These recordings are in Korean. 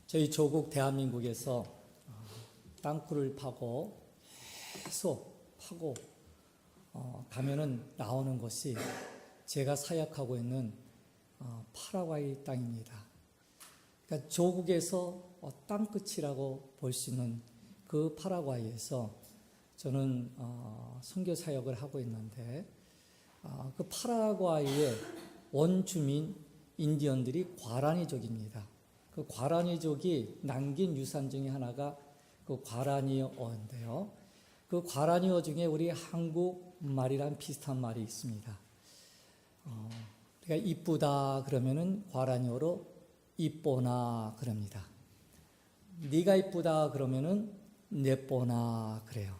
저희 조국 대한민국에서 땅굴을 파고 계속 파고 가면은 나오는 것이 제가 사역하고 있는 파라과이 땅입니다. 그러니까 조국에서 땅끝이라고 볼 수 있는 그 파라과이에서 저는 선교 사역을 하고 있는데 그 파라과이의 원주민 인디언들이 과라니족입니다. 그 과라니족이 남긴 유산 중에 하나가 그 과라니어인데요. 그 과라니어 중에 우리 한국 말이랑 비슷한 말이 있습니다. 그러니까 이쁘다 그러면은 과라니어로 이뽀나 그럽니다. 네가 이쁘다 그러면은 내뽀나 그래요.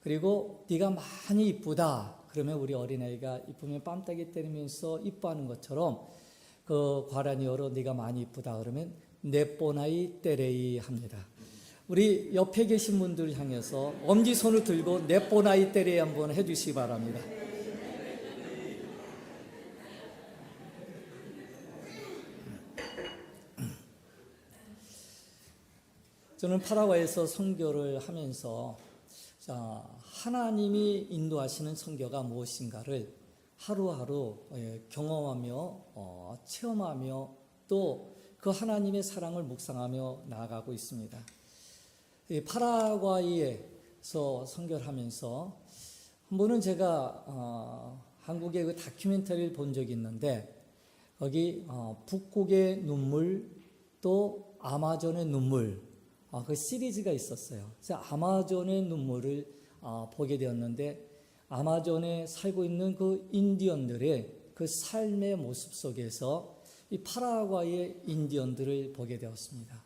그리고 네가 많이 이쁘다 그러면 우리 어린아이가 이쁘면 뺨따기 때리면서 이뻐하는 것처럼 그 과라니어로 네가 많이 이쁘다 그러면 내뽀나이 때레이 합니다. 우리 옆에 계신 분들 향해서 엄지손을 들고 내뽀나이 때레이 한번 해주시기 바랍니다. 저는 파라과이에서 선교를 하면서 하나님이 인도하시는 선교가 무엇인가를 하루하루 경험하며 체험하며 또 그 하나님의 사랑을 묵상하며 나아가고 있습니다. 파라과이에서 선교를 하면서 한 번은 제가 한국의 그 다큐멘터리를 본 적이 있는데 거기 북극의 눈물 또 아마존의 눈물 그 시리즈가 있었어요. 그래서 아마존의 눈물을 보게 되었는데 아마존에 살고 있는 그 인디언들의 그 삶의 모습 속에서 이 파라과이의 인디언들을 보게 되었습니다.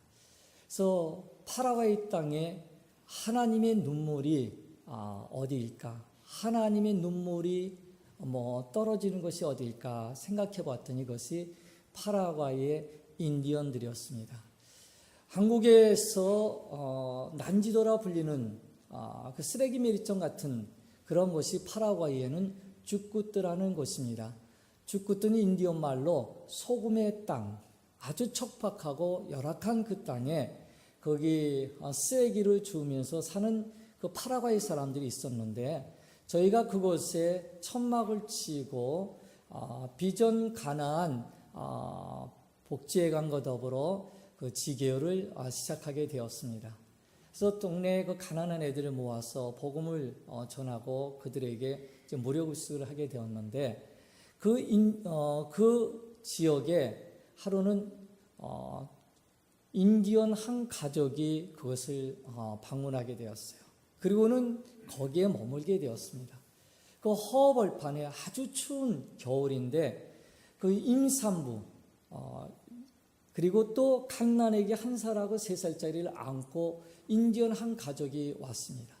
그래서 파라과이 땅에 하나님의 눈물이 어디일까? 하나님의 눈물이 떨어지는 것이 어디일까? 생각해 봤더니 그것이 파라과이의 인디언들이었습니다. 한국에서 난지도라 불리는 그 쓰레기 매립장 같은 그런 곳이 파라과이에는 주쿠트라는 곳입니다. 주쿠트는 인디언 말로 소금의 땅, 아주 척박하고 열악한 그 땅에 거기 쓰레기를 주우면서 사는 그 파라과이 사람들이 있었는데 저희가 그곳에 천막을 치고 비전 가나안 복지회관과 더불어 그 지교를 시작하게 되었습니다. 그래서 동네에 그 가난한 애들을 모아서 복음을 전하고 그들에게 무료급식을 하게 되었는데 그 지역에 하루는 인디언 한 가족이 그것을 방문하게 되었어요. 그리고는 거기에 머물게 되었습니다. 그 허벌판에 아주 추운 겨울인데 그 임산부 그리고 또 갓난아기 1살하고 3살짜리를 안고 인디언 한 가족이 왔습니다.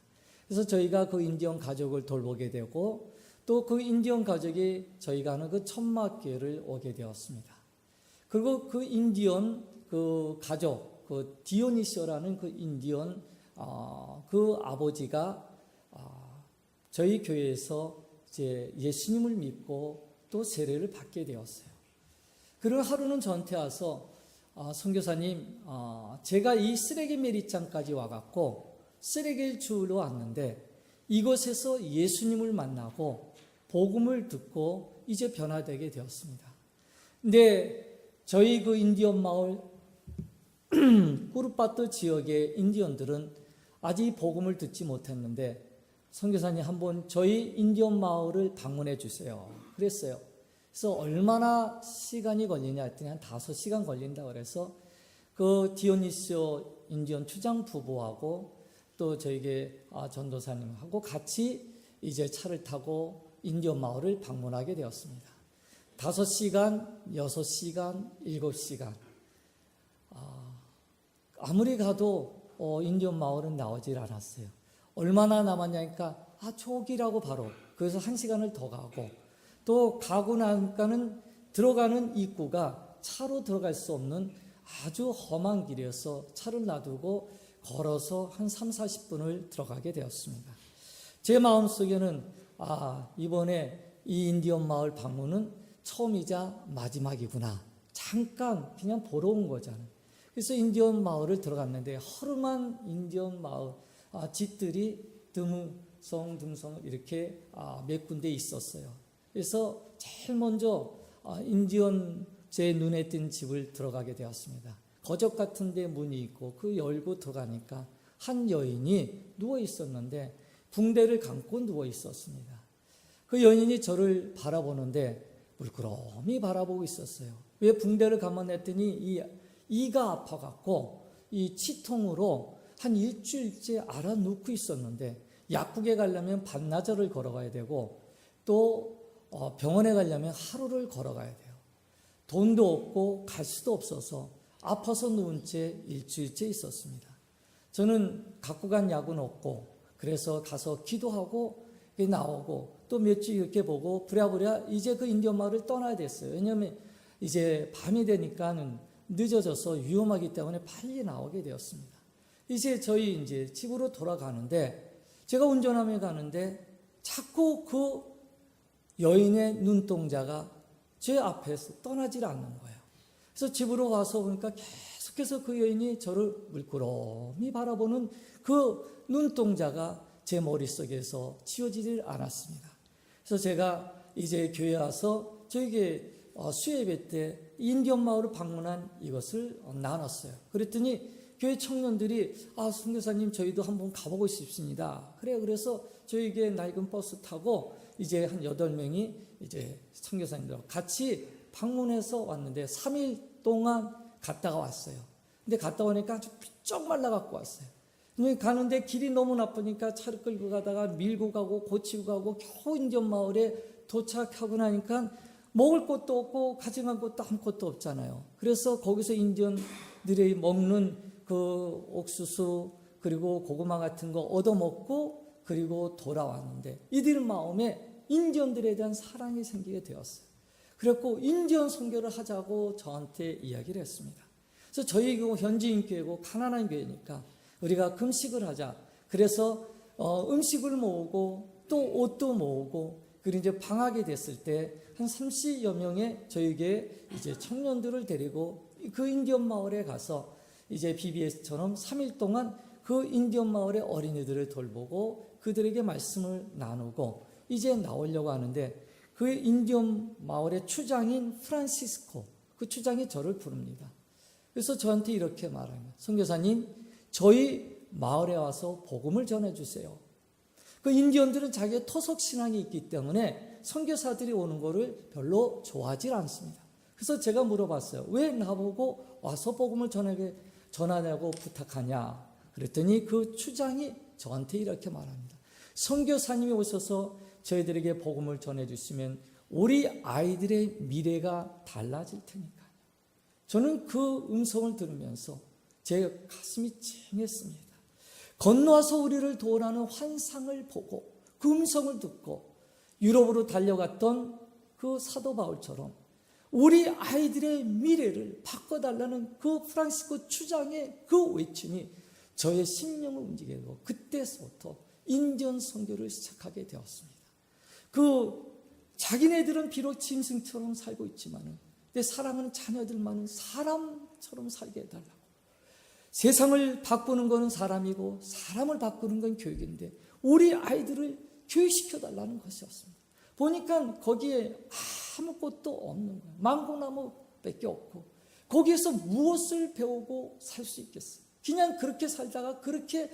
그래서 저희가 그 인디언 가족을 돌보게 되고 또 그 인디언 가족이 저희가 하는 그 천막교회를 오게 되었습니다. 그리고 그 인디언 그 가족, 그 디오니시오라는 그 인디언 그 아버지가 저희 교회에서 이제 예수님을 믿고 또 세례를 받게 되었어요. 그리고 하루는 저한테 와서 선교사님, 제가 이 쓰레기 매립장까지 와갖고 쓰레기를 주우러 왔는데 이곳에서 예수님을 만나고 복음을 듣고 이제 변화되게 되었습니다. 근데 저희 그 인디언 마을 꾸르파트 지역의 인디언들은 아직 복음을 듣지 못했는데 선교사님 한번 저희 인디언 마을을 방문해 주세요. 그랬어요. 그래서 얼마나 시간이 걸리냐 했더니 한 5시간 걸린다 그래서 그 디오니시오 인디언 추장 부부하고 또 저에게 전도사님하고 같이 이제 차를 타고 인디언 마을을 방문하게 되었습니다. 5시간, 6시간, 7시간 아무리 가도 인디언 마을은 나오질 않았어요. 얼마나 남았냐니까 저기라고 바로 그래서 1시간을 더 가고 또 가고 나니까는 들어가는 입구가 차로 들어갈 수 없는 아주 험한 길이어서 차를 놔두고 걸어서 한 3, 40분을 들어가게 되었습니다. 제 마음속에는 이번에 이 인디언 마을 방문은 처음이자 마지막이구나. 잠깐 그냥 보러 온 거잖아요. 그래서 인디언 마을을 들어갔는데 허름한 인디언 마을 집들이 듬성 이렇게 몇 군데 있었어요. 그래서 제일 먼저 인디언 제 눈에 띈 집을 들어가게 되었습니다. 거적 같은 데 문이 있고 그 열고 들어가니까 한 여인이 누워 있었는데 붕대를 감고 누워 있었습니다. 그 여인이 저를 바라보는데 물끄러미 바라보고 있었어요. 왜 붕대를 감아냈더니 이가 아파갖고 이 치통으로 한 일주일째 알아눕고 있었는데 약국에 가려면 반나절을 걸어가야 되고 또 병원에 가려면 하루를 걸어가야 돼요. 돈도 없고 갈 수도 없어서 아파서 누운 채 일주일째 있었습니다. 저는 갖고 간 약은 없고 그래서 가서 기도하고 나오고 또 며칠 이렇게 보고 부랴부랴 이제 그 인디언 마을을 떠나야 됐어요. 왜냐하면 이제 밤이 되니까는 늦어져서 위험하기 때문에 빨리 나오게 되었습니다. 이제 저희 이제 집으로 돌아가는데 제가 운전하며 가는데 자꾸 그 여인의 눈동자가 제 앞에서 떠나질 않는 거예요. 그래서 집으로 와서 보니까 계속해서 그 여인이 저를 물끄러미 바라보는 그 눈동자가 제 머릿속에서 지워지질 않았습니다. 그래서 제가 이제 교회 와서 저에게 수예배 때 인디언 마을을 방문한 이것을 나눴어요. 그랬더니 교회 청년들이 선교사님 저희도 한번 가보고 싶습니다. 그래서 저에게 낡은 버스 타고 이제 한 8명이 이제 선교사님들하고 같이 방문해서 왔는데 3일 동안 갔다가 왔어요. 근데 갔다 오니까 아주 삐쩍 말라갖고 왔어요. 가는데 길이 너무 나쁘니까 차를 끌고 가다가 밀고 가고 고치고 가고 겨우 인디언 마을에 도착하고 나니까 먹을 것도 없고 가져간 것도 아무것도 없잖아요. 그래서 거기서 인디언들이 먹는 그 옥수수 그리고 고구마 같은 거 얻어먹고 그리고 돌아왔는데 이들 마음에 인디언들에 대한 사랑이 생기게 되었어요. 그래서 인디언 선교를 하자고 저한테 이야기를 했습니다. 그래서 저희 교회 현지인 교회고 가난한 교회니까 우리가 금식을 하자. 그래서 음식을 모으고 또 옷도 모으고 그리고 이제 방학이 됐을 때 한 30여 명의 저에게 이제 청년들을 데리고 그 인디언 마을에 가서 이제 BBS처럼 3일 동안 그 인디언 마을의 어린이들을 돌보고 그들에게 말씀을 나누고 이제 나오려고 하는데 그 인디언 마을의 추장인 프란시스코 그 추장이 저를 부릅니다. 그래서 저한테 이렇게 말합니다. 선교사님 저희 마을에 와서 복음을 전해주세요. 그 인디언들은 자기의 토속 신앙이 있기 때문에 선교사들이 오는 거를 별로 좋아하지 않습니다. 그래서 제가 물어봤어요. 왜 나보고 와서 복음을 전하냐고 부탁하냐. 그랬더니 그 추장이 저한테 이렇게 말합니다. 선교사님이 오셔서 저희들에게 복음을 전해주시면 우리 아이들의 미래가 달라질 테니까. 저는 그 음성을 들으면서 제 가슴이 찡했습니다. 건너와서 우리를 도우라는 환상을 보고 그 음성을 듣고 유럽으로 달려갔던 그 사도 바울처럼 우리 아이들의 미래를 바꿔달라는 그 프란시스코 추장의 그 외침이 저의 심령을 움직이게 되고 그때서부터 인디언 선교를 시작하게 되었습니다. 자기네들은 비록 짐승처럼 살고 있지만 내 사랑하는 자녀들만은 사람처럼 살게 해달라고. 세상을 바꾸는 것은 사람이고 사람을 바꾸는 건 교육인데 우리 아이들을 교육시켜달라는 것이었습니다. 보니까 거기에 아무것도 없는 거예요. 망고나무밖에 없고 거기에서 무엇을 배우고 살 수 있겠어요? 그냥 그렇게 살다가 그렇게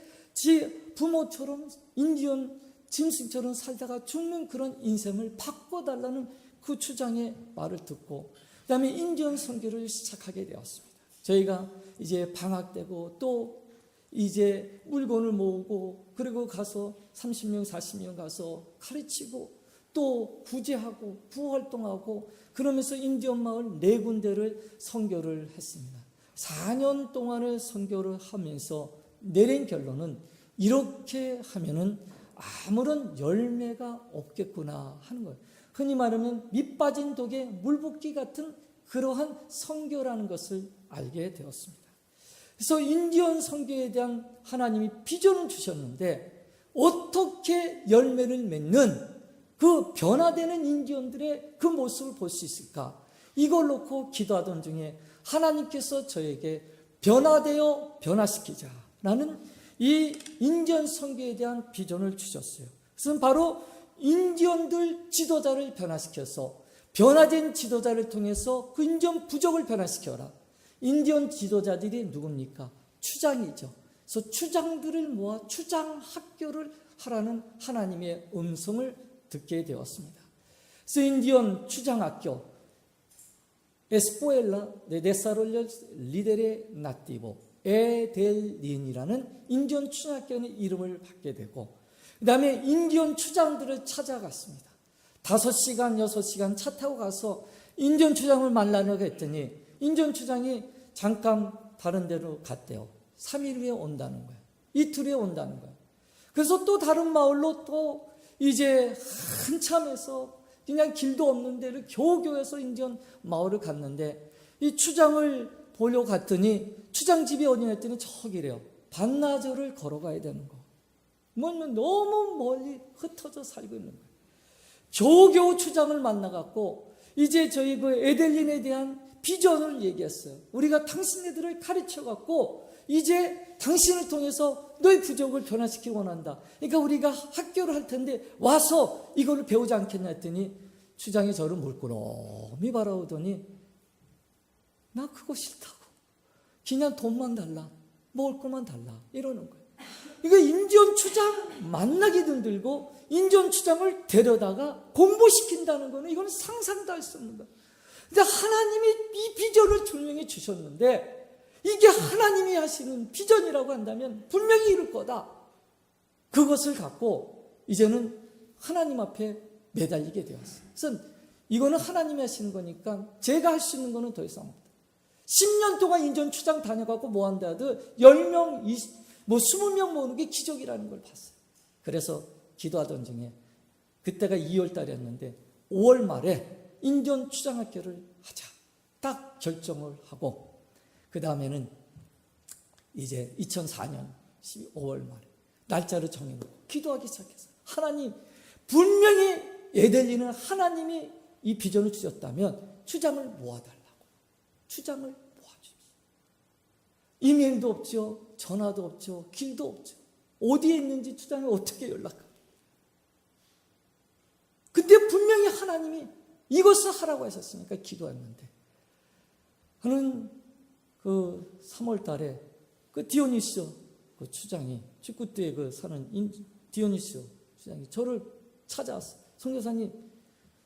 부모처럼 인디언 짐승처럼 살다가 죽는 그런 인생을 바꿔달라는 그 추장의 말을 듣고 그 다음에 인디언 선교를 시작하게 되었습니다. 저희가 이제 방학 되고 또 이제 물건을 모으고 그리고 가서 30명 40명 가서 가르치고 또 구제하고 부활동하고 그러면서 인디언 마을 4군데를 선교를 했습니다. 4년 동안을 선교를 하면서 내린 결론은 이렇게 하면은 아무런 열매가 없겠구나 하는 거예요. 흔히 말하면 밑 빠진 독에 물 붓기 같은 그러한 선교라는 것을 알게 되었습니다. 그래서 인디언 선교에 대한 하나님이 비전을 주셨는데 어떻게 열매를 맺는 그 변화되는 인디언들의 그 모습을 볼 수 있을까? 이걸 놓고 기도하던 중에 하나님께서 저에게 변화되어 변화시키자라는 이 인디언 선교에 대한 비전을 주셨어요. 그것은 바로 인디언들 지도자를 변화시켜서 변화된 지도자를 통해서 그 인디언 부족을 변화시켜라. 인디언 지도자들이 누굽니까? 추장이죠. 그래서 추장들을 모아 추장 학교를 하라는 하나님의 음성을 듣게 되었습니다. 그래서 인디언 추장 학교 에스포엘라 데사롤레 리데레 나티보 에델린이라는 인디언 추장학교의 이름을 받게 되고, 그 다음에 인디언 추장들을 찾아갔습니다. 5시간, 6시간 차 타고 가서 인디언 추장을 만나려고 했더니 인디언 추장이 잠깐 다른 데로 갔대요. 3일 후에 온다는 거예요. 이틀 후에 온다는 거예요. 그래서 또 다른 마을로 또 이제 한참해서 그냥 길도 없는 데를 겨우겨우해서 인디언 마을을 갔는데, 이 추장을 보려고 갔더니 추장 집이 어디냐 했더니 저기래요. 반나절을 걸어가야 되는 거. 뭐냐면 너무 멀리 흩어져 살고 있는 거예요. 겨우겨우 추장을 만나갖고 이제 저희 그 에델린에 대한 비전을 얘기했어요. 우리가 당신네들을 가르쳐갖고 이제 당신을 통해서 너희 부족을 변화시키기 원한다. 그러니까 우리가 학교를 할 텐데 와서 이거를 배우지 않겠냐 했더니 추장이 저를 물끄러미 바라보더니 나 그거 싫다고. 그냥 돈만 달라. 먹을 것만 달라. 이러는 거예요. 그러니까 인디언 추장 만나기 힘들고 인디언 추장을 데려다가 공부시킨다는 거는 이건 상상도 할 수 없는 거예요. 근데 하나님이 이 비전을 분명히 주셨는데 이게 하나님이 하시는 비전이라고 한다면 분명히 이룰 거다. 그것을 갖고 이제는 하나님 앞에 매달리게 되었어요. 그래서 이거는 하나님이 하시는 거니까 제가 할 수 있는 거는 더 이상 없다. 10년 동안 인디언 추장 다녀갖고 뭐 한다 하도 10명, 20명 모으는 게 기적이라는 걸 봤어요. 그래서 기도하던 중에 그때가 2월 달이었는데 5월 말에 인디언 추장학교를 하자. 딱 결정을 하고 그 다음에는 이제 2004년 5월 말에 날짜를 정해놓고 기도하기 시작했어요. 하나님, 분명히 에델린은 하나님이 이 비전을 주셨다면 추장을 모아달라고. 추장을 모아주십시오. 이메일도 없죠. 전화도 없죠. 길도 없죠. 어디에 있는지 추장이 어떻게 연락합니까? 근데 분명히 하나님이 이것을 하라고 하셨으니까 기도했는데, 그는 그 3월 달에 그 디오니시오 그 추장이 축구대에 그 사는 디오니시오 추장이 저를 찾아왔어요. 선교사님,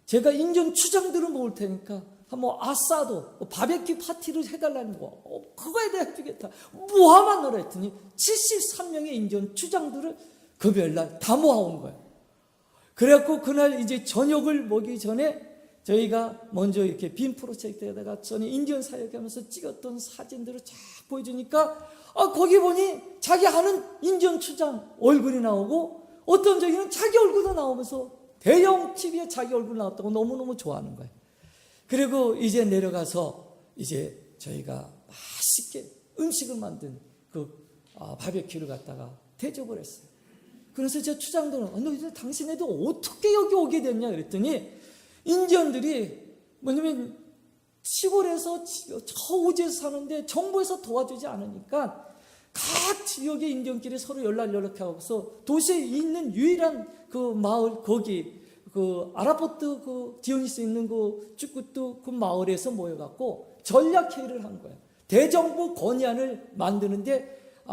제가 인디언 추장들을 모을 테니까 한번 아싸도 바베큐 파티를 해달라는 거, 그거에 대해 해주겠다. 모아만 넣으라 했더니 73명의 인디언 추장들을 금요일날 다 모아온 거예요. 그래갖고 그날 이제 저녁을 먹기 전에 저희가 먼저 이렇게 빔 프로젝트에다가 전에 인디언 사역하면서 찍었던 사진들을 쫙 보여주니까 거기 보니 자기 아는 인디언 추장 얼굴이 나오고 어떤 저기는 자기 얼굴도 나오면서 대형 TV에 자기 얼굴 나왔다고 너무너무 좋아하는 거예요. 그리고 이제 내려가서 이제 저희가 맛있게 음식을 만든 그 바베큐를 갖다가 대접을 했어요. 그래서 제 추장들은 너 이제 당신네도 어떻게 여기 오게 됐냐 그랬더니 인디언들이 뭐냐면 시골에서 저 오지에서 사는데 정부에서 도와주지 않으니까 각 지역의 인디언끼리 서로 연락하고서 도시에 있는 유일한 그 마을 거기 그 아라포트 그 디오니스 있는 그 쭈꾸뚜 그 마을에서 모여갖고 전략회의를 한 거예요. 대정부 건의안을 만드는데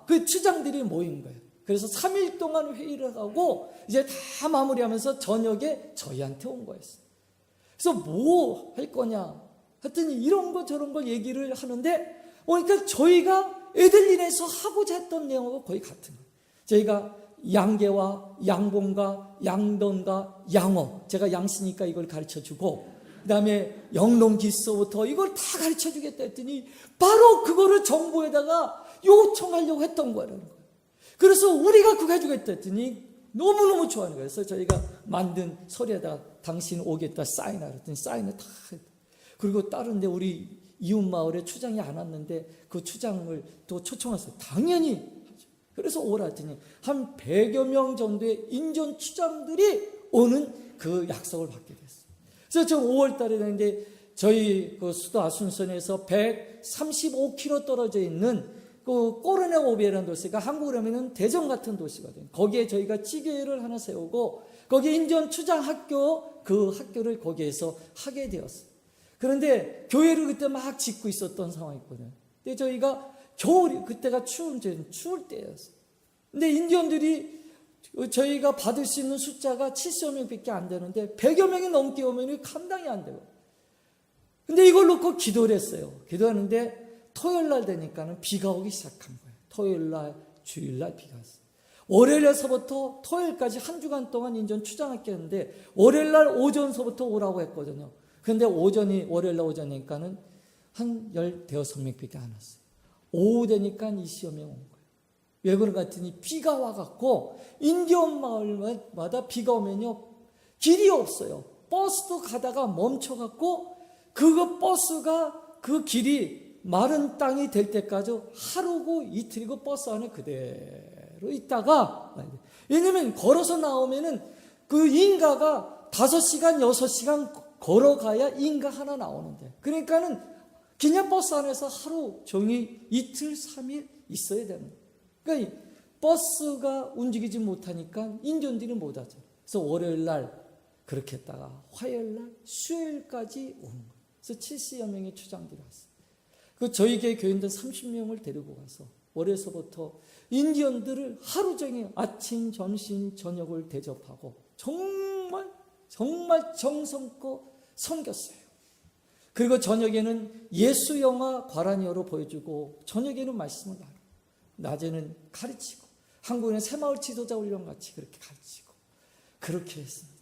그 추장들이 모인 거예요. 그래서 3일 동안 회의를 하고 이제 다 마무리하면서 저녁에 저희한테 온 거였어요. 그래서 뭐 할 거냐 하여튼 이런 거 저런 거 얘기를 하는데 그러니까 저희가 에델린에서 하고자 했던 내용하고 거의 같은 거예요. 저희가 양계와 양봉과 양돈과 양어, 제가 양씨니까 이걸 가르쳐주고 그 다음에 영농기서부터 이걸 다 가르쳐주겠다 했더니 바로 그거를 정부에다가 요청하려고 했던 거라는 거예요. 그래서 우리가 그거 해주겠다 했더니 너무너무 좋아하는 거예요. 그래서 저희가 만든 서류에다가 당신 오겠다 사인하라 했더니 사인을 다 했다. 그리고 다른데 우리 이웃마을에 추장이 안 왔는데 그 추장을 또 초청했어요. 당연히 하죠. 그래서 오라 했더니 한 100여 명 정도의 인디언 추장들이 오는 그 약속을 받게 됐어요. 그래서 저 5월 달에 되는데 저희 그 수도 아순선에서 135km 떨어져 있는 그 꼬르네오비라는 도시가 한국으로 하면 대전 같은 도시거든요. 거기에 저희가 찌개를 하나 세우고 거기에 인디언 추장학교, 그 학교를 거기에서 하게 되었어요. 그런데 교회를 그때 막 짓고 있었던 상황이거든요. 근데 저희가 겨울이, 그때가 추울 때였어요. 근데 인디언들이 저희가 받을 수 있는 숫자가 70여 명밖에 안 되는데 100여 명이 넘게 오면 감당이 안 돼요. 근데 이걸 놓고 기도를 했어요. 기도하는데 토요일 날 되니까는 비가 오기 시작한 거예요. 토요일 날, 주일 날 비가 왔어요. 월요일에서부터 토요일까지 한 주간 동안 인전 추장학교 했는데 월요일 날 오전서부터 오라고 했거든요. 근데 월요일 날 오전이니까는 한 15명밖에 안 왔어요. 오후 되니까 20여 명 온 거예요. 왜 그런가 했더니 비가 와갖고 인디언 마을마다 비가 오면요 길이 없어요. 버스도 가다가 멈춰갖고 그 버스가 그 길이 마른 땅이 될 때까지 하루고 이틀이고 버스 안에 그대로 있다가, 왜냐면 걸어서 나오면은 그 인가가 5시간 6시간 걸어가야 인가 하나 나오는데, 그러니까는 그냥 버스 안에서 하루 종일 이틀 3일 있어야 되는 거예요. 그러니까 버스가 움직이지 못하니까 인디언들이 못 하죠. 그래서 월요일 날 그렇게 했다가 화요일 날 수요일까지 오는 거예요. 그래서 70여 명의 추장들이 왔어요. 그 저희 교인들 30명을 데리고 가서 월요일서부터 인디언들을 하루 종일 아침, 점심, 저녁을 대접하고 정말 정성껏 섬겼어요. 그리고 저녁에는 예수 영화 과라니어로 보여주고 저녁에는 말씀을 나누고 낮에는 가르치고 한국에는 새마을 지도자 훈련 같이 그렇게 가르치고 그렇게 했습니다.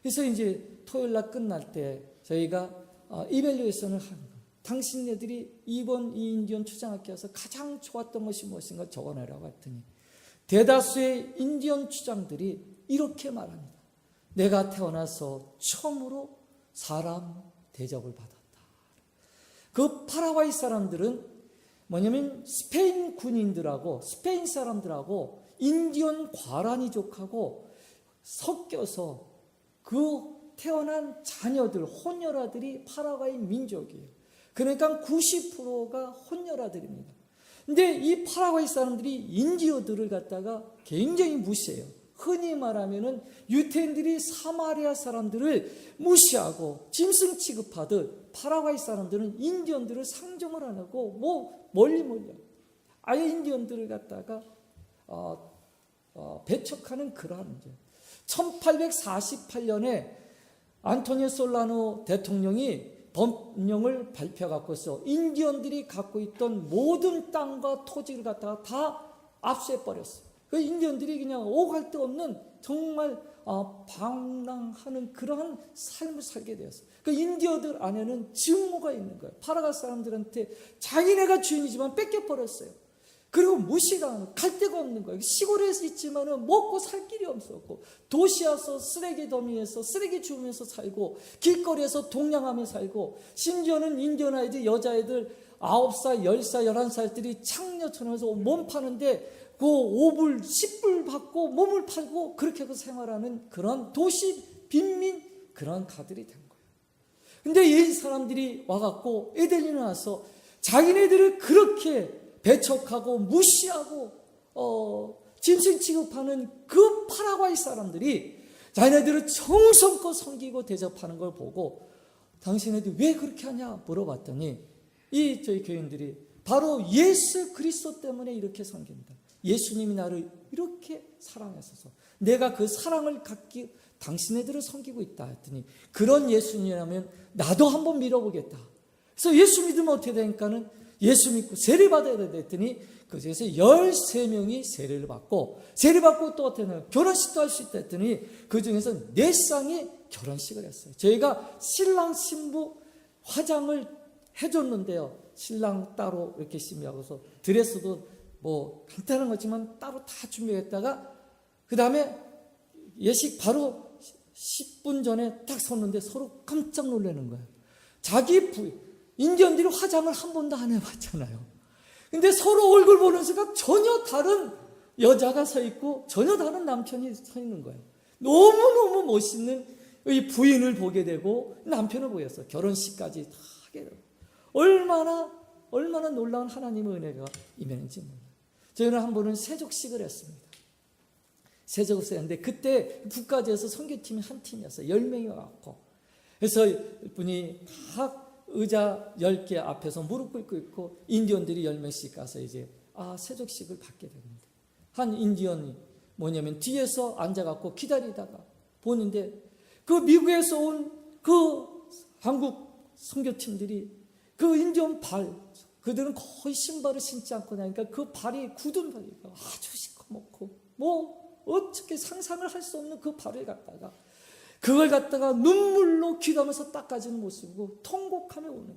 그래서 이제 토요일 날 끝날 때 저희가 이밸류에이션을 하는 거예요. 당신네들이 이번 이 인디언 추장학교에서 가장 좋았던 것이 무엇인가 적어내라고 했더니 대다수의 인디언 추장들이 이렇게 말합니다. 내가 태어나서 처음으로 사람 대접을 받았다. 그 파라과이 사람들은 뭐냐면 스페인 군인들하고 스페인 사람들하고 인디언 과라니족하고 섞여서 그 태어난 자녀들, 혼혈아들이 파라과이 민족이에요. 그러니까 90%가 혼혈아들입니다. 근데 이 파라과이 사람들이 인디어들을 갖다가 굉장히 무시해요. 흔히 말하면은 유태인들이 사마리아 사람들을 무시하고 짐승 취급하듯 파라과이 사람들은 인디언들을 상종을 안 하고 멀리 아예 인디언들을 갖다가 배척하는 그러한 문제. 1848년에 안토니오 솔라노 대통령이 법령을 발표해갖고서 인디언들이 갖고 있던 모든 땅과 토지를 갖다가 다 압수해버렸어요. 그 인디언들이 그냥 오갈 데 없는 정말 방랑하는 그러한 삶을 살게 되었어요. 그 인디언들 안에는 증오가 있는 거예요. 파라과 사람들한테 자기네가 주인이지만 뺏겨버렸어요. 그리고 무시당하는, 갈 데가 없는 거예요. 시골에 있지만은 먹고 살 길이 없었고, 도시 와서 쓰레기 더미에서 쓰레기 주우면서 살고, 길거리에서 동냥하며 살고, 심지어는 인디언 아이들, 여자애들 9살, 10살, 11살들이 창녀촌에서 몸 파는데 그 5불, 10불 받고 몸을 팔고 그렇게 그 생활하는 그런 도시 빈민 그런 가들이 된 거예요. 근데 이 사람들이 와갖고 애들이 나와서 자기네들을 그렇게 배척하고 무시하고 짐승 취급하는 그 파라과이 사람들이 자기네들을 정성껏 섬기고 대접하는 걸 보고 당신네들 왜 그렇게 하냐 물어봤더니 저희 교인들이 바로 예수 그리스도 때문에 이렇게 섬깁니다. 예수님이 나를 이렇게 사랑하셔서 내가 그 사랑을 갖기 당신네들을 섬기고 있다 했더니 그런 예수님이라면 나도 한번 믿어보겠다. 그래서 예수 믿으면 어떻게 되니까는 예수 믿고 세례 받아야 된다 했더니 그 중에서 13명이 세례를 받고 또 어떻게 되나요? 결혼식도 할 수 있다 했더니 그 중에서 4쌍이 결혼식을 했어요. 저희가 신랑 신부 화장을 해줬는데요. 신랑 따로 이렇게 준비하고서 드레스도 뭐 간단한 거지만 따로 다 준비했다가 그 다음에 예식 바로 10분 전에 딱 섰는데 서로 깜짝 놀라는 거예요. 자기 인디언들이 화장을 한 번도 안 해봤잖아요. 근데 서로 얼굴 보는 순간 전혀 다른 여자가 서 있고 전혀 다른 남편이 서 있는 거예요. 너무너무 멋있는 이 부인을 보게 되고 남편을 보였어. 결혼식까지 다 하게 되고 얼마나 놀라운 하나님의 은혜가 임했는지 몰라요. 저희는 한 번은 세족식을 했습니다. 세족식을 했는데 그때 북가지에서 선교팀이 한 팀이었어요. 10명이 와갖고. 그래서 분이 다 의자 10개 앞에서 무릎 꿇고 있고 인디언들이 10명씩 가서 이제 세족식을 받게 됩니다. 한 인디언이 뭐냐면 뒤에서 앉아갖고 기다리다가 보는데 그 미국에서 온 그 한국 선교팀들이 그 인디언 그들은 거의 신발을 신지 않고 나니까 그 발이 굳은 발이니까 아주 시커멓고 뭐 어떻게 상상을 할 수 없는 그 발을 갖다가 그걸 갖다가 눈물로 귀가면서 닦아주는 모습이고 통곡하며 오는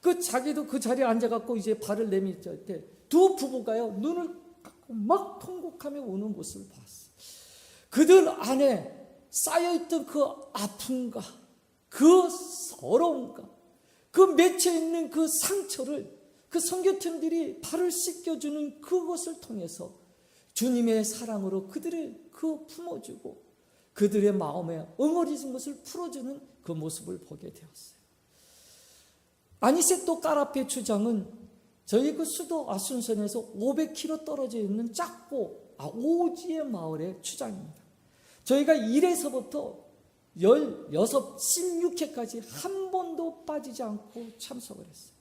거예요. 자기도 그 자리에 앉아갖고 이제 발을 내밀 때 두 부부가요 눈을 감고 막 통곡하며 오는 모습을 봤어요. 그들 안에 쌓여있던 그 아픔과 그 서러움과 그 맺혀있는 그 상처를 그 선교팀들이 발을 씻겨주는 그것을 통해서 주님의 사랑으로 그들을 품어주고 그들의 마음에 엉어리진 것을 풀어주는 그 모습을 보게 되었어요. 아니세토 까라페 추장은 저희 그 수도 아순선에서 500km 떨어져 있는 작고 오지의 마을의 추장입니다. 저희가 1회서부터 16, 16회까지 한 번도 빠지지 않고 참석을 했어요.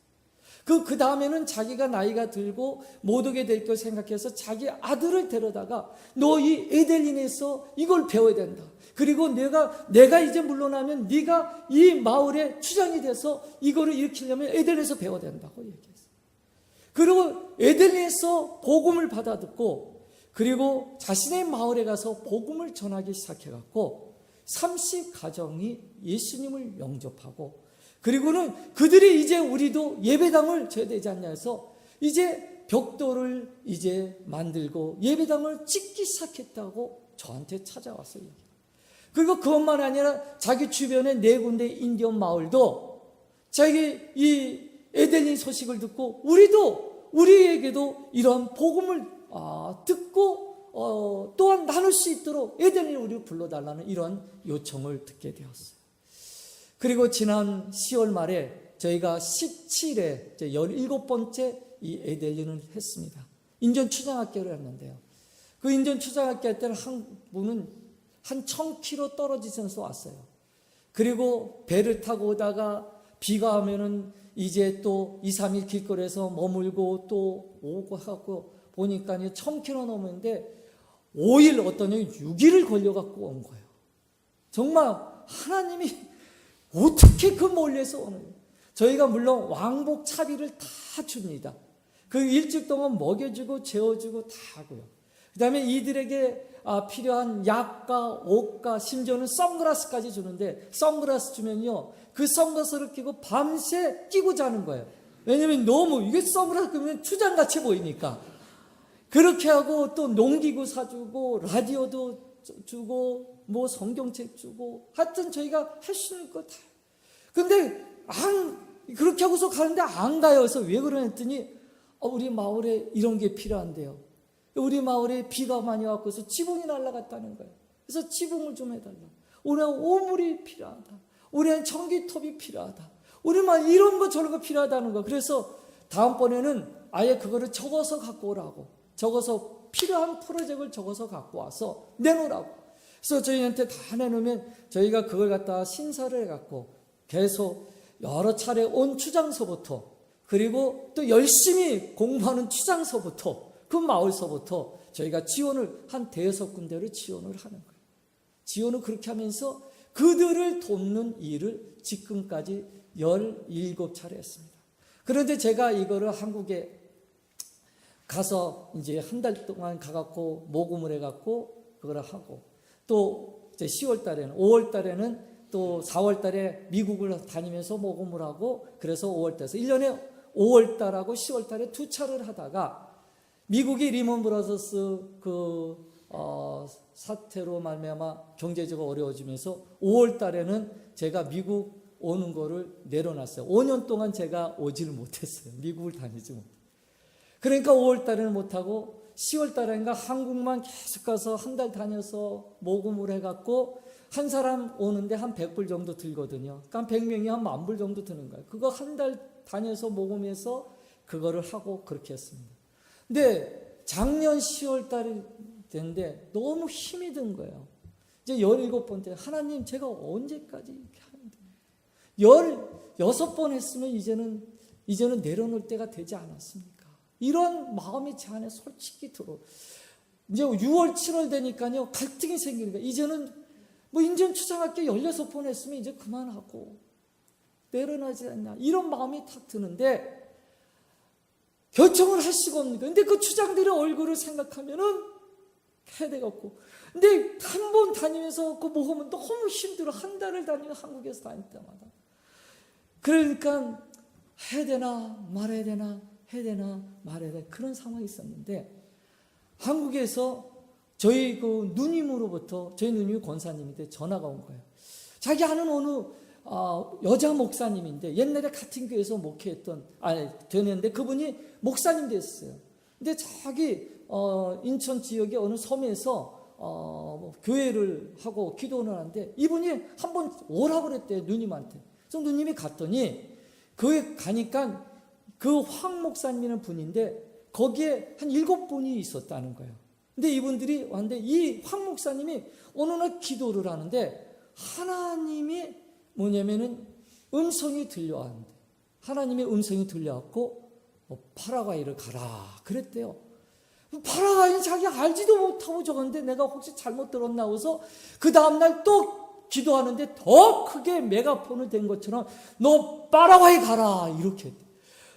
그 다음에는 자기가 나이가 들고 못 오게 될 걸 생각해서 자기 아들을 데려다가 너 이 에델린에서 이걸 배워야 된다. 그리고 내가 이제 물러나면 네가 이 마을의 추장이 돼서 이거를 일으키려면 에델린에서 배워야 된다고 얘기했어요. 그리고 에델린에서 복음을 받아 듣고 그리고 자신의 마을에 가서 복음을 전하기 시작해갖고 30가정이 예수님을 영접하고 그리고는 그들이 이제 우리도 예배당을 줘야 되지 않냐 해서 이제 벽돌을 이제 만들고 예배당을 짓기 시작했다고 저한테 찾아왔어요. 그리고 그것만 아니라 자기 주변에 4군데 인디언 마을도 자기 이 에델린 소식을 듣고 우리에게도 이러한 복음을 듣고 또한 나눌 수 있도록 에델린을 우리 불러달라는 이런 요청을 듣게 되었어요. 그리고 지난 10월 말에 저희가 17회 17번째 이 에델린을 했습니다. 인전 추장학교를 했는데요. 그 인전 추장학교 할 때는 한 분은 한 1000km 떨어지면서 왔어요. 그리고 배를 타고 오다가 비가 오면은 이제 또 2, 3일 길거리에서 머물고 또 오고 하고 보니까 1000km 넘었는데 5일 어떠냐 6일을 걸려갖고 온 거예요. 정말 하나님이 어떻게 그 멀리에서 오는 거예요. 저희가 물론 왕복 차비를 다 줍니다. 그 일주일 동안 먹여주고 재워주고 다 하고요. 그 다음에 이들에게 필요한 약과 옷과 심지어는 선글라스까지 주는데 선글라스 주면요 그 선글라스를 끼고 밤새 끼고 자는 거예요. 왜냐면 너무 이게 선글라스 끼면 추장같이 보이니까 그렇게 하고 또 농기구 사주고 라디오도 주고 뭐 성경책 주고 하여튼 저희가 할 수 있는 거 다. 근데 그렇게 하고서 가는데 안 가요. 그래서 왜 그러랬더니 우리 마을에 이런 게 필요한데요. 우리 마을에 비가 많이 왔고서 지붕이 날아갔다는 거예요. 그래서 지붕을 좀 해달라. 우리는 오물이 필요하다. 우리는 전기톱이 필요하다. 우리만 이런 거 저런 거 필요하다는 거. 그래서 다음번에는 아예 그거를 적어서 갖고 오라고. 적어서 필요한 프로젝트를 적어서 갖고 와서 내놓으라고. 그래서 저희한테 다 내놓으면 저희가 그걸 갖다가 심사를 해갖고 계속 여러 차례 온 추장서부터 그리고 또 열심히 공부하는 추장서부터 그 마을서부터 저희가 지원을 한 5군데를 지원을 하는 거예요. 지원을 그렇게 하면서 그들을 돕는 일을 지금까지 17차례 했습니다. 그런데 제가 이거를 한국에 가서 이제 한 달 동안 가갖고 모금을 해갖고 그걸 하고 또 이제 10월 달에는 5월 달에는 또 4월 달에 미국을 다니면서 모금을 하고 그래서 5월 달에서 1년에 5월 달하고 10월 달에 2차를 하다가 미국이 리먼 브라더스 사태로 말미암아 경제적으로 어려워지면서 5월 달에는 제가 미국 오는 거를 내려놨어요. 5년 동안 제가 오지를 못했어요. 미국을 다니지 못했어요. 그러니까 5월 달에는 못하고 10월 달인가 한국만 계속 가서 한 달 다녀서 모금을 해갖고 한 사람 오는데 한 100불 정도 들거든요. 그러니까 한 100명이 한 10,000불 정도 드는 거예요. 그거 한 달 다녀서 모금해서 그거를 하고 그렇게 했습니다. 근데 작년 10월 달이 됐는데 너무 힘이 든 거예요. 이제 17번째, 하나님 제가 언제까지 이렇게 하는데 16번 했으면 이제는 내려놓을 때가 되지 않았습니까? 이런 마음이 제 안에 솔직히 들어. 이제 6월, 7월 되니까요, 갈등이 생기는 거예요. 이제는 뭐 인전 추장학교 16번 했으면 이제 그만하고 내려놔지 않냐. 이런 마음이 탁 드는데 결정을 할 수가 없는 거예요. 근데 그 추장들의 얼굴을 생각하면은 해야 되겠고. 근데 한 번 다니면서 그 모험은 너무 힘들어. 한 달을 다니고 한국에서 다닐 때마다. 그러니까 해야 되나 말아야 되나 해야 되나 말아야 되나 그런 상황이 있었는데 한국에서 저희 그 누님으로부터 저희 누님이 권사님인데 전화가 온 거예요. 자기 아는 어느 여자 목사님인데 옛날에 같은 교회에서 되는데 그분이 목사님 됐어요. 근데 자기 인천 지역의 어느 섬에서 교회를 하고 기도를 하는데 이분이 한번 오라고 그랬대요. 누님한테. 그래서 누님이 갔더니 거기 가니까 그 황 목사님이라는 분인데 거기에 한 7분이 있었다는 거예요. 근데 이분들이 왔는데 이 황 목사님이 어느 날 기도를 하는데 하나님이 뭐냐면은 음성이 들려왔는데 하나님의 음성이 들려왔고 파라과이를 가라 그랬대요. 파라과이는 자기 알지도 못하고 적었는데 내가 혹시 잘못 들었나 해서 그 다음날 또 기도하는데 더 크게 메가폰을 댄 것처럼 너 파라과이 가라 이렇게 했대.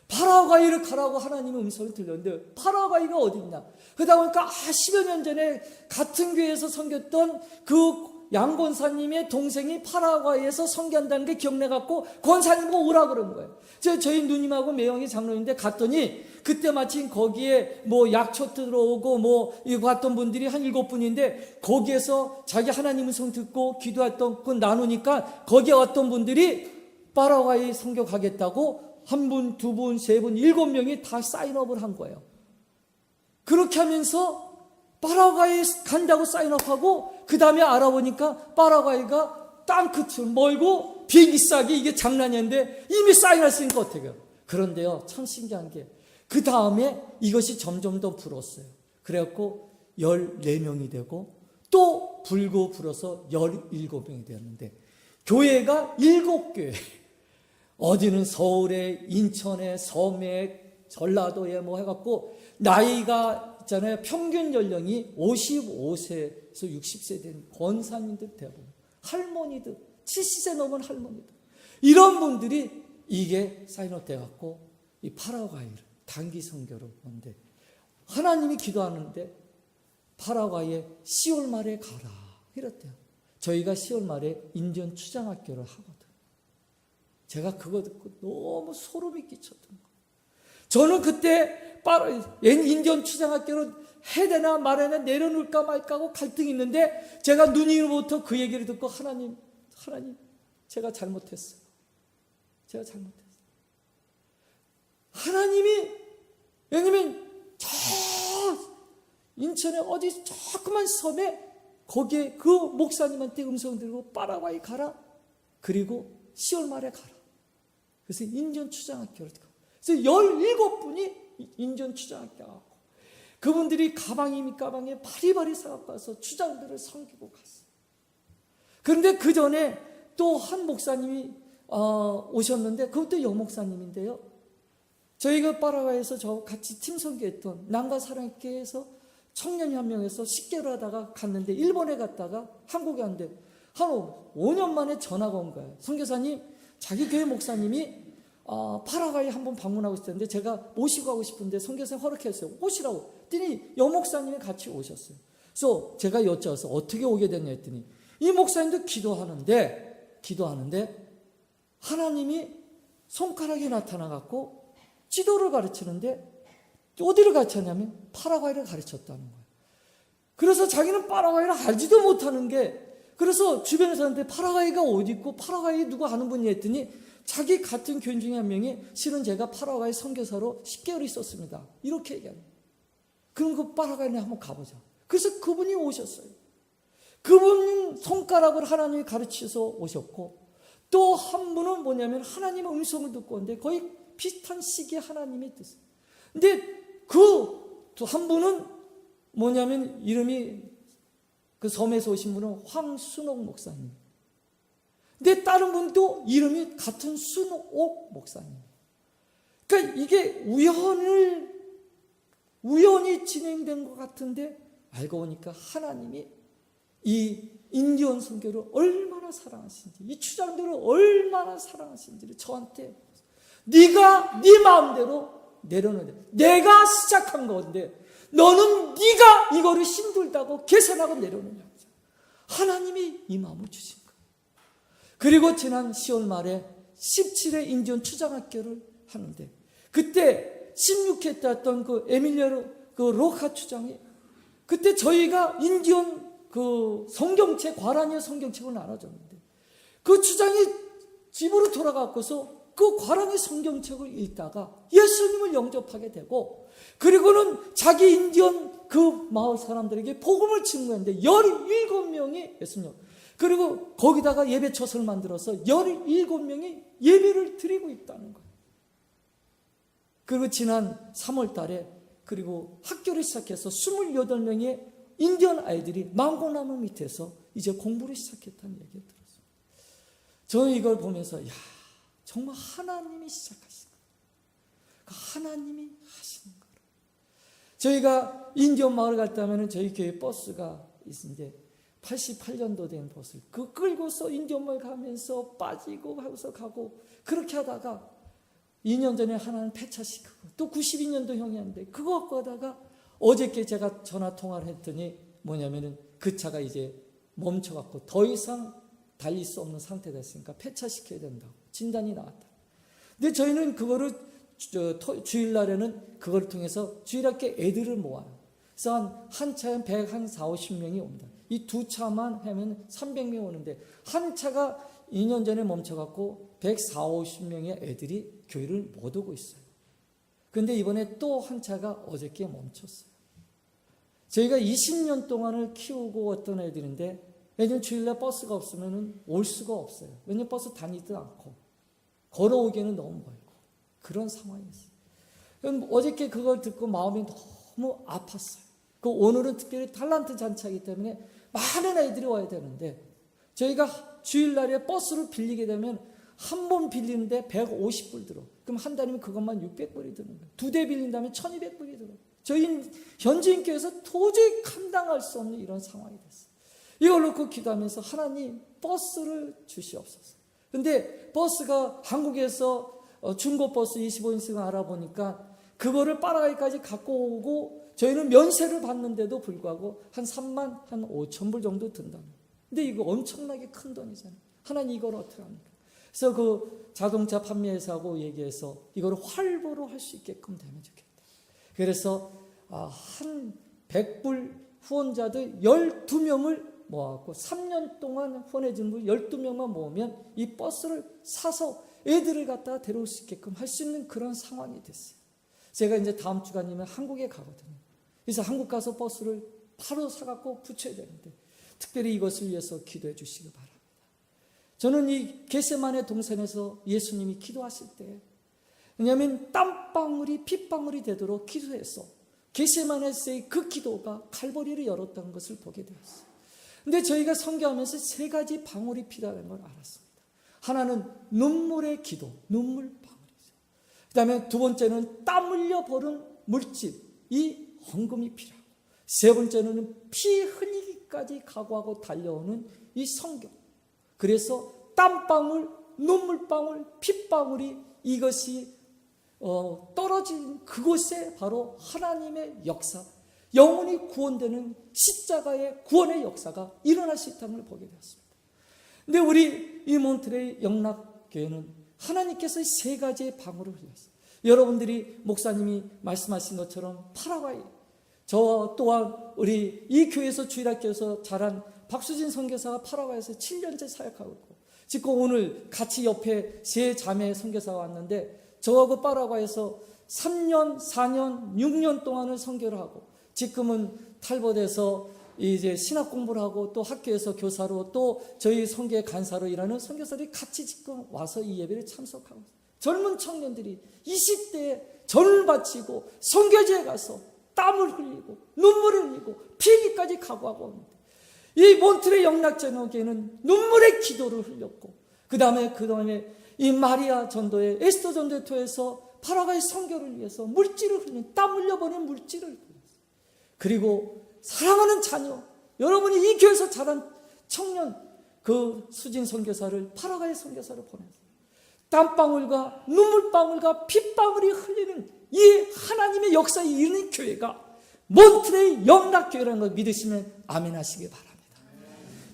파라과이를 가라고 하나님의 음성을 들렸는데 파라과이가 어딨냐. 그러다 보니까 10여 년 전에 같은 교회에서 섬겼던 그 양 권사님의 동생이 파라과이에서 선교한다는 게 기억나갖고 권사님과 오라 그런 거예요. 저희 누님하고 매형이 장로인데 갔더니 그때 마침 거기에 뭐 약초 들어오고 뭐 이거 갔던 분들이 한 7분인데 거기에서 자기 하나님 음성 듣고 기도했던 그 나누니까 거기에 왔던 분들이 파라과이 선교 가겠다고 1분, 2분, 3분, 7명이 다 사인업을 한 거예요. 그렇게 하면서 파라과이 간다고 사인업하고 그 다음에 알아보니까 파라과이가 땅끝을 멀고 비행기 싸기 이게 장난이 아닌데 이미 사인했으니까 어떻게 해요. 그런데요 참 신기한 게 그 다음에 이것이 점점 더 불었어요. 그래갖고 14명이 되고 또 불고 불어서 17명이 되었는데 교회가 7교회 어디는 서울에 인천에 섬에 전라도에 뭐 해갖고 나이가 있잖아요. 평균 연령이 55세에서 60세 된 권사님들 대부분 할머니들 70세 넘은 할머니들 이런 분들이 이게 사인업 돼갖고 이 파라과이를 단기 선교로 오는데 하나님이 기도하는데 파라과이에 10월 말에 가라 이랬대요. 저희가 10월 말에 인전 추장학교를 하거든. 제가 그거 듣고 너무 소름이 끼쳤던 거예요. 저는 그때 인전 추장학교를 해야 되나 말아야 되나 내려놓을까 말까 하고 갈등이 있는데 제가 누님으로부터 그 얘기를 듣고 하나님 제가 잘못했어요. 제가 잘못했어요. 하나님이 왜냐면 저 인천에 어디 조그만 섬에 거기에 그 목사님한테 음성 들고 파라과이 가라. 그리고 10월 말에 가라. 그래서 인전 추장학교를 가. 그래서 17분이 인전 추장학교 가고 그분들이 가방에 바리바리 사갖고 와서 추장들을 섬기고 갔어요. 그런데 그 전에 또 한 목사님이 오셨는데 그것도 여목사님인데요. 저희가 파라과이에서 저 같이 팀 선교했던 남과 사랑교회에서 청년이 한 명에서 10개월 하다가 갔는데 일본에 갔다가 한국에 왔는데 한 5년 만에 전화가 온 거예요. 선교사님 자기 교회 목사님이 파라과이 한번 방문하고 있었는데 제가 모시고 가고 싶은데 선교사님 허락했어요. 오시라고. 했더니 여목사님이 같이 오셨어요. 그래서 제가 여쭤서 어떻게 오게 됐냐 했더니 이 목사님도 기도하는데 하나님이 손가락이 나타나갖고 지도를 가르치는데 어디를 가르쳤냐면 파라과이를 가르쳤다는 거예요. 그래서 자기는 파라과이를 알지도 못하는 게 그래서 주변에 사람한테 파라과이가 어디 있고 파라과이 누구 아는 분이 했더니 자기 같은 교인 중에 한 명이 실은 제가 파라과이 선교사로 10개월 있었습니다. 이렇게 얘기합니다. 그럼 그 파라과이에 한번 가보자. 그래서 그분이 오셨어요. 그분 손가락을 하나님이 가르치셔서 오셨고, 또 한 분은 뭐냐면 하나님의 음성을 듣고 오는데 거의 비슷한 시기에 하나님이 뜻을. 근데 그 또 한 분은 뭐냐면 이름이 그 섬에서 오신 분은 황순옥 목사님. 근데 다른 분도 이름이 같은 순옥 목사님. 그러니까 이게 우연히 진행된 것 같은데 알고 보니까 하나님이 이 인디언 선교를 얼마나 사랑하신지, 이 추장들을 얼마나 사랑하신지를 저한테 네가 네 마음대로 내려놓는데 내가 시작한 건데 너는 네가 이거를 힘들다고 계산하고 내려놓냐. 하나님이 이 마음을 주신 거예요. 그리고 지난 10월 말에 17회 인디언 추장학교를 하는데 그때 16회 때 했던 그 에밀리아노 그 로카 추장이 그때 저희가 인디언 그 성경책 과란이의 성경책을 나눠줬는데 그 추장이 집으로 돌아가고서 그 과란의 성경책을 읽다가 예수님을 영접하게 되고 그리고는 자기 인디언 그 마을 사람들에게 복음을 증거했는데 17명이 예수님 그리고 거기다가 예배처소를 만들어서 17명이 예배를 드리고 있다는 거예요. 그리고 지난 3월 달에 그리고 학교를 시작해서 28명의 인디언 아이들이 망고나무 밑에서 이제 공부를 시작했다는 얘기를 들었어요. 저는 이걸 보면서 정말 하나님이 시작하신 거예요. 하나님이 하시는 거예요. 저희가 인디언 마을 갈 때 하면 저희 교회 버스가 있는데 88년도 된 버스를 그 끌고서 인디언 마을 가면서 빠지고 하고서 가고 그렇게 하다가 2년 전에 하나는 폐차시키고 또 92년도 형이 하는데 그거 갖고 하다가 어저께 제가 전화 통화를 했더니 뭐냐면은 그 차가 이제 멈춰갖고 더 이상 달릴 수 없는 상태가 됐으니까 폐차시켜야 된다고 진단이 나왔다. 근데 저희는 그거를 주일날에는 그걸 통해서 주일학교 애들을 모아요. 그래서 한 차에 140명이 옵니다. 이 두 차만 하면 300명 오는데 한 차가 2년 전에 멈춰갖고 140명의 애들이 교회를 못 오고 있어요. 그런데 이번에 또 한 차가 어저께 멈췄어요. 저희가 20년 동안을 키우고 왔던 애들인데 왜냐면 주일날 버스가 없으면 올 수가 없어요. 왜냐면 버스 다니지도 않고 걸어오기에는 너무 멀고 그런 상황이었어요. 그럼 어저께 그걸 듣고 마음이 너무 아팠어요. 오늘은 특별히 탈란트 잔치이기 때문에 많은 아이들이 와야 되는데 저희가 주일날에 버스를 빌리게 되면 한 번 빌리는데 150불 들어. 그럼 한 달이면 그것만 600불이 드는 거예요. 2대 빌린다면 1200불이 들어. 저희 현지인교회에서 도저히 감당할 수 없는 이런 상황이 됐어요. 이걸 놓고 기도하면서 하나님 버스를 주시옵소서. 근데 버스가 한국에서 중고 버스 25인승을 알아보니까 그거를 파라과이까지 갖고 오고 저희는 면세를 받는데도 불구하고 한 3만 한 5천 불 정도 든다는 거예요. 근데 이거 엄청나게 큰 돈이잖아요. 하나님 이걸 어떻게 합니까? 그래서 그 자동차 판매회사하고 얘기해서 이걸 활보로 할 수 있게끔 되면 좋겠다. 그래서 한 100불 후원자들 12명을 모아갖고 3년 동안 후원해준 분 12명만 모으면 이 버스를 사서 애들을 갖다가 데려올 수 있게끔 할 수 있는 그런 상황이 됐어요. 제가 이제 다음 주가 아니면 한국에 가거든요. 그래서 한국 가서 버스를 바로 사갖고 붙여야 되는데 특별히 이것을 위해서 기도해 주시기 바랍니다. 저는 이 겟세마네 동산에서 예수님이 기도하실 때 왜냐하면 땀방울이 핏방울이 되도록 기도해서 겟세마네에서의 그 기도가 칼보리를 열었다는 것을 보게 되었어요. 근데 저희가 선교하면서 세 가지 방울이 필요하다는 걸 알았습니다. 하나는 눈물의 기도, 눈물 방울이죠. 그 다음에 두 번째는 땀 흘려 버는 물질, 이 헌금이 필요하고 세 번째는 피 흘리기까지 각오하고 달려오는 이 성경. 그래서 땀방울, 눈물방울, 핏방울이 이것이 떨어진 그곳에 바로 하나님의 역사, 영혼이 구원되는 십자가의 구원의 역사가 일어날 수 있다는 걸 보게 되었습니다. 근데 우리 이 몬트레이 영락교회는 하나님께서 세 가지의 방울을 흘렸어요. 여러분들이 목사님이 말씀하신 것처럼 파라과이, 저 또한 우리 이 교회에서 주일학교에서 자란 박수진 선교사가 파라과이에서 7년째 사역하고 있고 지금 오늘 같이 옆에 세 자매 선교사가 왔는데 저하고 파라과이에서 3년, 4년, 6년 동안을 선교를 하고 지금은 탈북해서 이제 신학 공부를 하고 또 학교에서 교사로 또 저희 선교회 간사로 일하는 선교사들이 같이 지금 와서 이 예배를 참석하고 있어요. 젊은 청년들이 20대에 전을 바치고 선교지에 가서 땀을 흘리고 눈물을 흘리고 피기까지 각오하고 옵니다. 이 몬트레 영락전교회는 눈물의 기도를 흘렸고 그 다음에 이 마리아 전도회, 에스더 전도회 통해서 파라과이 선교를 위해서 물질을 흘린, 땀 흘려버린 물질을 흘렸어요. 그리고 사랑하는 자녀, 여러분이 이 교회에서 자란 청년, 그 수진 선교사를 파라과이 선교사로 보냈어요. 땀방울과 눈물방울과 핏방울이 흘리는 이 하나님의 역사에 이르는 교회가 몬트레이 영락교회라는 걸 믿으시면 아멘 하시기 바랍니다.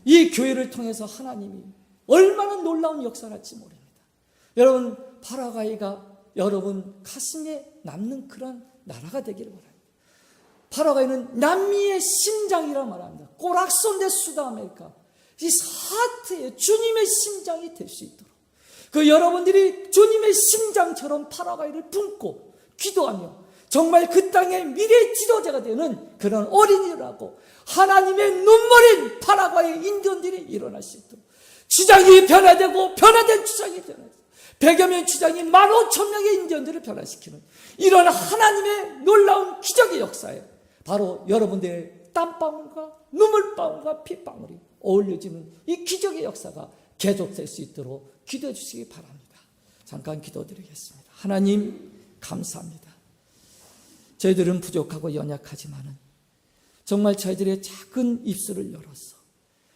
이 교회를 통해서 하나님이 얼마나 놀라운 역사를 할지 모릅니다. 여러분, 파라과이가 여러분 가슴에 남는 그런 나라가 되기를 바랍니다. 파라과이는 남미의 심장이라 말합니다. 꼬락손데 수다아메리카, 이 사태에 주님의 심장이 될 수 있도록 그 여러분들이 주님의 심장처럼 파라과이를 품고 기도하며 정말 그 땅의 미래 지도자가 되는 그런 어린이라고 하나님의 눈물인 파라과이 인디언들이 일어날 수 있도록 주장이 변화되고 변화된 주장이 변화되고 100여 명 주장이 15,000명의 인디언들을 변화시키는 이런 하나님의 놀라운 기적의 역사에 바로 여러분들의 땀방울과 눈물방울과 핏방울이 어울려지는 이 기적의 역사가 계속될 수 있도록 기도해 주시기 바랍니다. 잠깐 기도드리겠습니다. 하나님 감사합니다. 저희들은 부족하고 연약하지만은 정말 저희들의 작은 입술을 열어서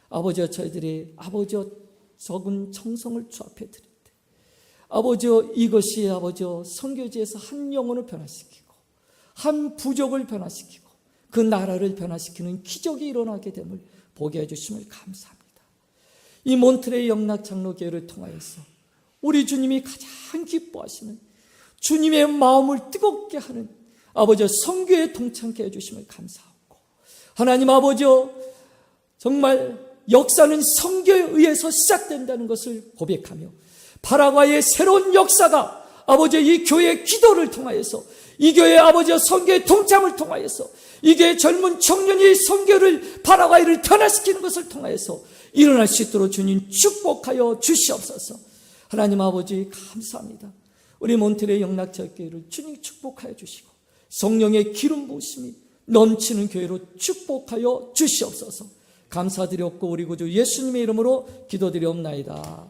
아버지여 저희들의 아버지여 적은 청성을 주 앞에 드릴 때 아버지여 이것이 아버지여 선교지에서 한 영혼을 변화시키고 한 부족을 변화시키고 그 나라를 변화시키는 기적이 일어나게 됨을 보게 해주심을 감사합니다. 이 몬트레이 영락장로교회를 통하여서 우리 주님이 가장 기뻐하시는 주님의 마음을 뜨겁게 하는 아버지여 선교에 동참케 해주심을 감사하고 하나님 아버지여 정말 역사는 선교에 의해서 시작된다는 것을 고백하며 파라과이의 새로운 역사가 아버지여 이 교회의 기도를 통하여서 이 교회의 아버지여 선교의 동참을 통하여서 이 교회의 젊은 청년이 선교를 파라과이를 변화시키는 것을 통하여서 일어날 수 있도록 주님 축복하여 주시옵소서. 하나님 아버지 감사합니다. 우리 몬트레이 영락교회를 주님 축복하여 주시고 성령의 기름 부으심이 넘치는 교회로 축복하여 주시옵소서. 감사드렸고 우리 구주 예수님의 이름으로 기도드리옵나이다.